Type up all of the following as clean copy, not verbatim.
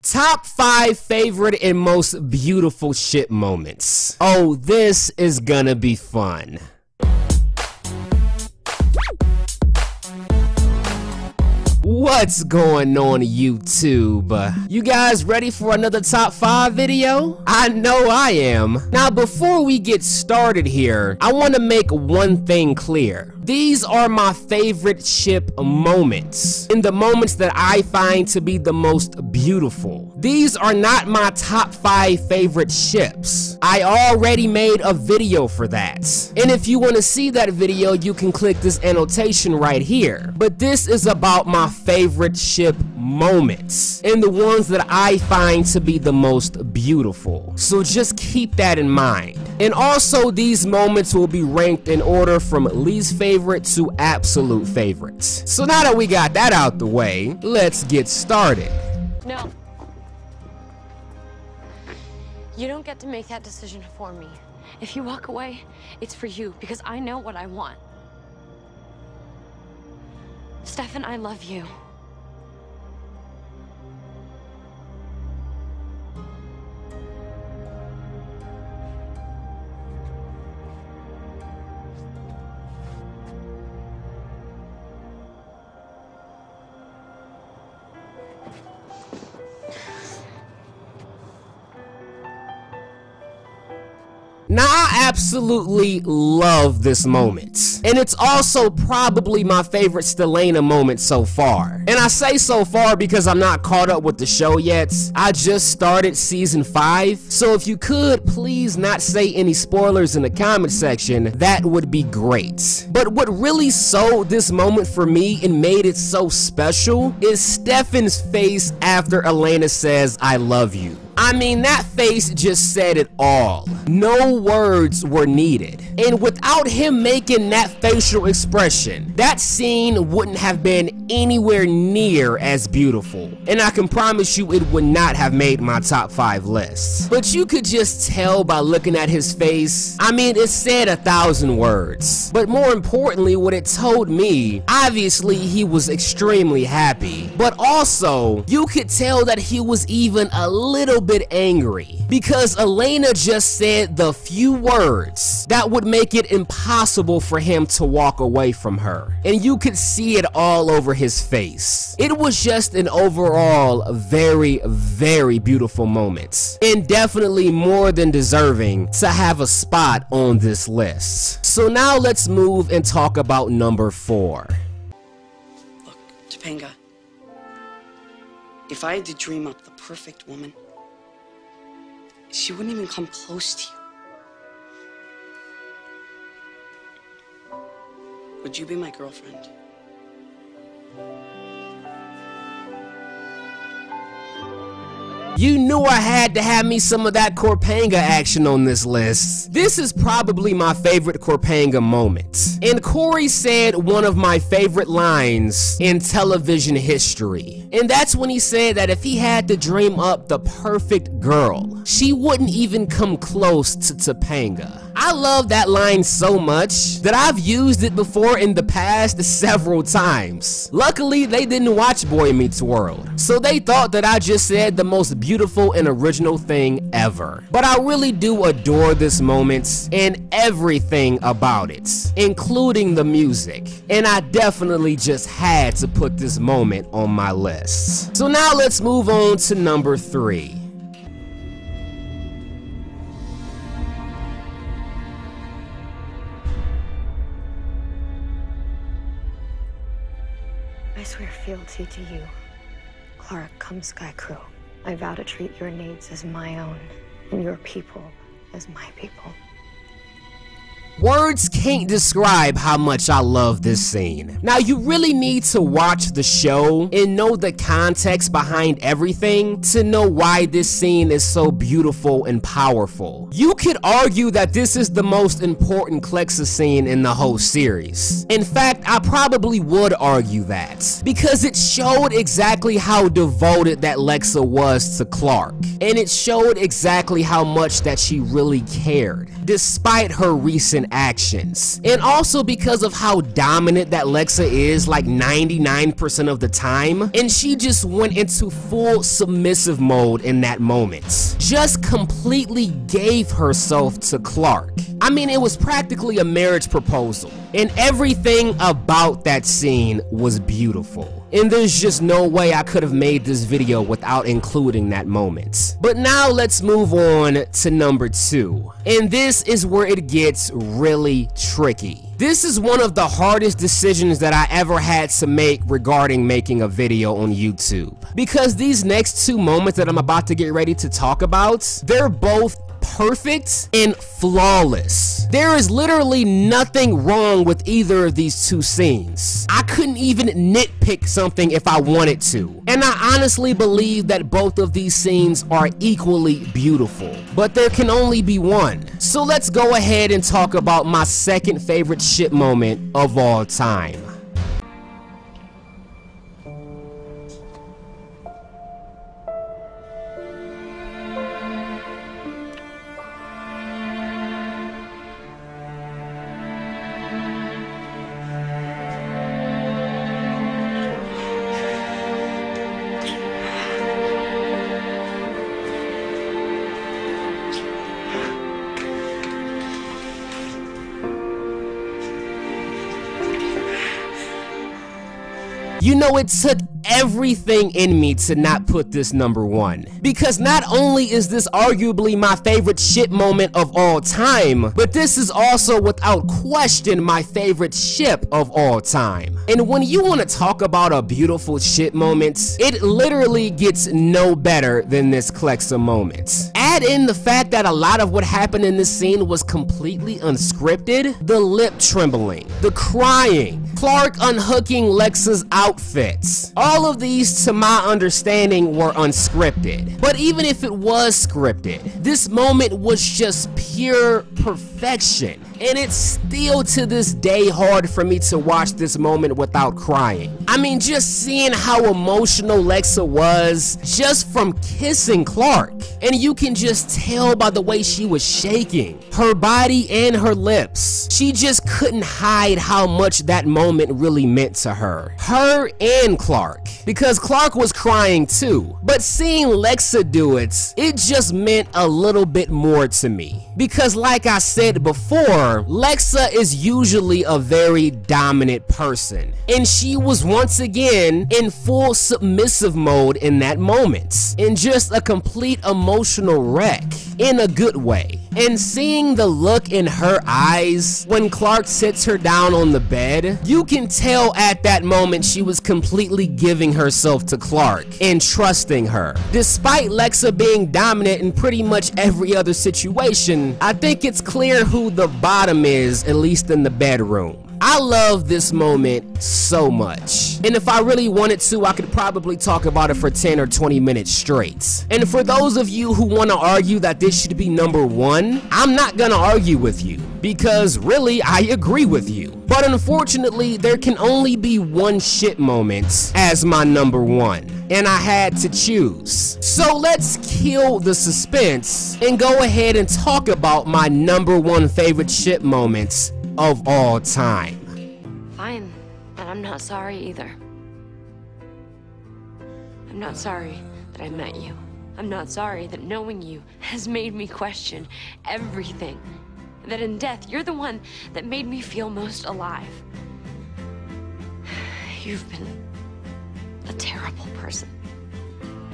Top 5 favorite and most beautiful ship moments. Oh, this is gonna be fun. What's going on YouTube? You guys ready for another top 5 video? I know I am. Now before we get started here, I want to make one thing clear. These are my favorite ship moments, and the moments that I find to be the most beautiful. These are not my top 5 favorite ships. I already made a video for that. And if you want to see that video, you can click this annotation right here. But this is about my favorite ship moments and the ones that I find to be the most beautiful. So just keep that in mind. And also these moments will be ranked in order from least favorite to absolute favorites. So now that we got that out the way, let's get started. No. You don't get to make that decision for me. If you walk away, it's for you because I know what I want. Stefan, I love you. Now, I absolutely love this moment, and it's also probably my favorite Elena moment so far. And I say so far because I'm not caught up with the show yet. I just started season 5, so if you could please not say any spoilers in the comment section, that would be great. But what really sold this moment for me and made it so special is Stefan's face after Elena says, "I love you." I mean, that face just said it all. No words were needed. And without him making that facial expression, that scene wouldn't have been anywhere near as beautiful. And I can promise you it would not have made my top 5 list. But you could just tell by looking at his face. I mean, it said 1,000 words. But more importantly, what it told me, obviously he was extremely happy. But also, you could tell that he was even a little bit angry because Elena just said the few words that would make it impossible for him to walk away from her, and you could see it all over his face. It was just an overall very, very beautiful moment, and definitely more than deserving to have a spot on this list. So now let's move and talk about number 4. Look, Topanga, if I had to dream up the perfect woman, she wouldn't even come close to you. Would you be my girlfriend? You knew I had to have me some of that Topanga action on this list. This is probably my favorite Topanga moment. And Cory said one of my favorite lines in television history. And that's when he said that if he had to dream up the perfect girl, she wouldn't even come close to Topanga. I love that line so much that I've used it before in the past several times. Luckily, they didn't watch Boy Meets World, so they thought that I just said the most beautiful and original thing ever. But I really do adore this moment and everything about it, including the music. And I definitely just had to put this moment on my list. So now let's move on to number 3. I swear fealty to you, Clarke, come Sky Crew. I vow to treat your needs as my own, and your people as my people. Words can't describe how much I love this scene. Now, you really need to watch the show and know the context behind everything to know why this scene is so beautiful and powerful. You could argue that this is the most important Lexa scene in the whole series. In fact, I probably would argue that, because it showed exactly how devoted that Lexa was to Clarke, and it showed exactly how much that she really cared, despite her recent on actions. And also because of how dominant that Lexa is like 99% of the time, and she just went into full submissive mode in that moment. Just completely gave herself to Clarke. I mean, it was practically a marriage proposal, and everything about that scene was beautiful. And there's just no way I could have made this video without including that moment. But now let's move on to number 2. And this is where it gets really tricky. This is one of the hardest decisions that I ever had to make regarding making a video on YouTube. Because these next 2 moments that I'm about to get ready to talk about, they're both perfect and flawless. There is literally nothing wrong with either of these 2 scenes. I couldn't even nitpick something if I wanted to. And I honestly believe that both of these scenes are equally beautiful. But there can only be one. So let's go ahead and talk about my second favorite ship moment of all time. You know, it took everything in me to not put this number 1, because not only is this arguably my favorite ship moment of all time, but this is also without question my favorite ship of all time. And when you want to talk about a beautiful ship moment, it literally gets no better than this Lexa moment. Add in the fact that a lot of what happened in this scene was completely unscripted. The lip trembling, the crying, Clarke unhooking Lexa's outfits. All of these, to my understanding, were unscripted. But even if it was scripted, this moment was just pure perfection. And it's still to this day hard for me to watch this moment without crying. I mean, just seeing how emotional Lexa was just from kissing Clarke. And you can just tell by the way she was shaking, her body and her lips. She just couldn't hide how much that moment really meant to her. Her and Clarke. Because Clarke was crying too. But seeing Lexa do it, it just meant a little bit more to me. Because like I said before, Lexa is usually a very dominant person, and she was once again in full submissive mode in that moment, and just a complete emotional wreck in a good way. And seeing the look in her eyes when Clarke sits her down on the bed, you can tell at that moment she was completely giving herself to Clarke and trusting her. Despite Lexa being dominant in pretty much every other situation, I think it's clear who the bottom is, at least in the bedroom. I love this moment so much. And if I really wanted to, I could probably talk about it for 10 or 20 minutes straight. And for those of you who want to argue that this should be number 1, I'm not gonna argue with you, because really, I agree with you. But unfortunately, there can only be one shit moment as my number 1. And I had to choose. So let's kill the suspense and go ahead and talk about my number 1 favorite ship moments of all time. Fine, and I'm not sorry either. I'm not sorry that I met you. I'm not sorry that knowing you has made me question everything. That in death, you're the one that made me feel most alive. You've been a terrible person.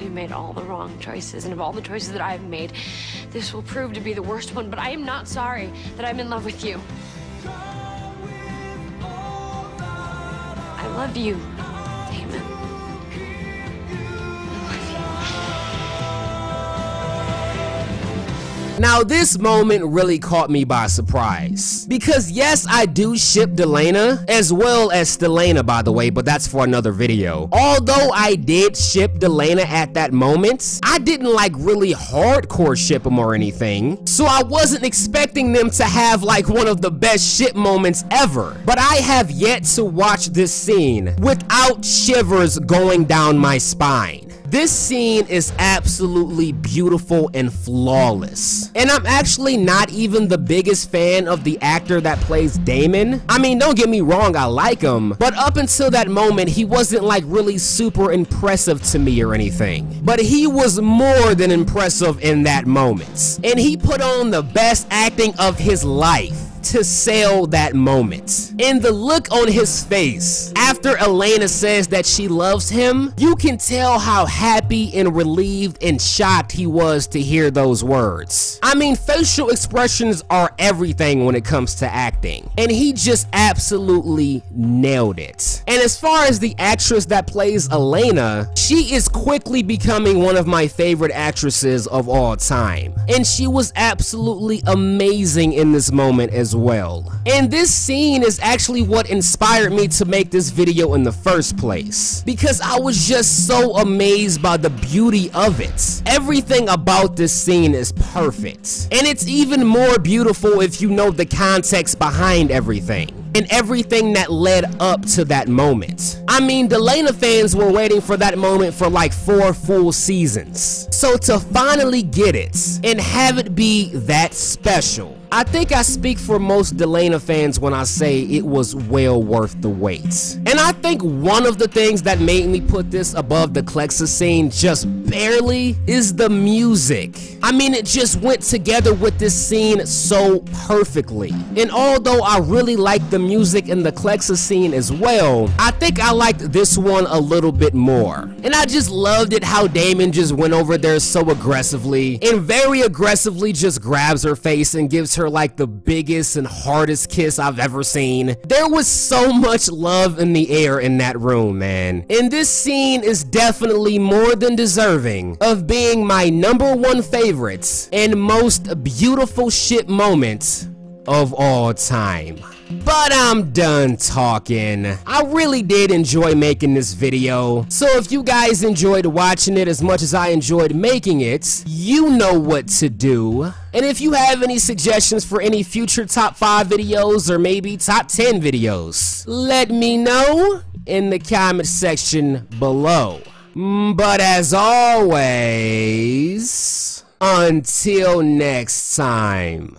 You made all the wrong choices, and of all the choices that I've made, this will prove to be the worst one, but I am not sorry that I'm in love with you. I love you, Damon. Now this moment really caught me by surprise, because yes, I do ship Elena as well as Elena, by the way, but that's for another video. Although I did ship Elena at that moment, I didn't like really hardcore ship them or anything, so I wasn't expecting them to have like one of the best ship moments ever. But I have yet to watch this scene without shivers going down my spine. This scene is absolutely beautiful and flawless. And I'm actually not even the biggest fan of the actor that plays Damon. I mean, don't get me wrong, I like him, but up until that moment, he wasn't like really super impressive to me or anything. But he was more than impressive in that moment. And he put on the best acting of his life to sell that moment. And the look on his face after Elena says that she loves him, you can tell how happy and relieved and shocked he was to hear those words. I mean, facial expressions are everything when it comes to acting, and he just absolutely nailed it. And as far as the actress that plays Elena, she is quickly becoming one of my favorite actresses of all time, and she was absolutely amazing in this moment as well. And this scene is actually what inspired me to make this video in the first place, because I was just so amazed by the beauty of it. Everything about this scene is perfect, and it's even more beautiful if you know the context behind everything and everything that led up to that moment. I mean, the Elena fans were waiting for that moment for like 4 full seasons. So to finally get it and have it be that special, I think I speak for most Elena fans when I say it was well worth the wait. And I think one of the things that made me put this above the Lexa scene just barely is the music. I mean, it just went together with this scene so perfectly. And although I really like the music in the Lexa scene as well, I think I liked this one a little bit more. And I just loved it how Damon just went over there so aggressively and very aggressively just grabs her face and gives her like the biggest and hardest kiss I've ever seen. There was so much love in the air in that room, man. And this scene is definitely more than deserving of being my #1 favorite and most beautiful shit moment of all time. But I'm done talking. I really did enjoy making this video, so if you guys enjoyed watching it as much as I enjoyed making it, you know what to do. And if you have any suggestions for any future top 5 videos or maybe top 10 videos, let me know in the comment section below. But as always, until next time.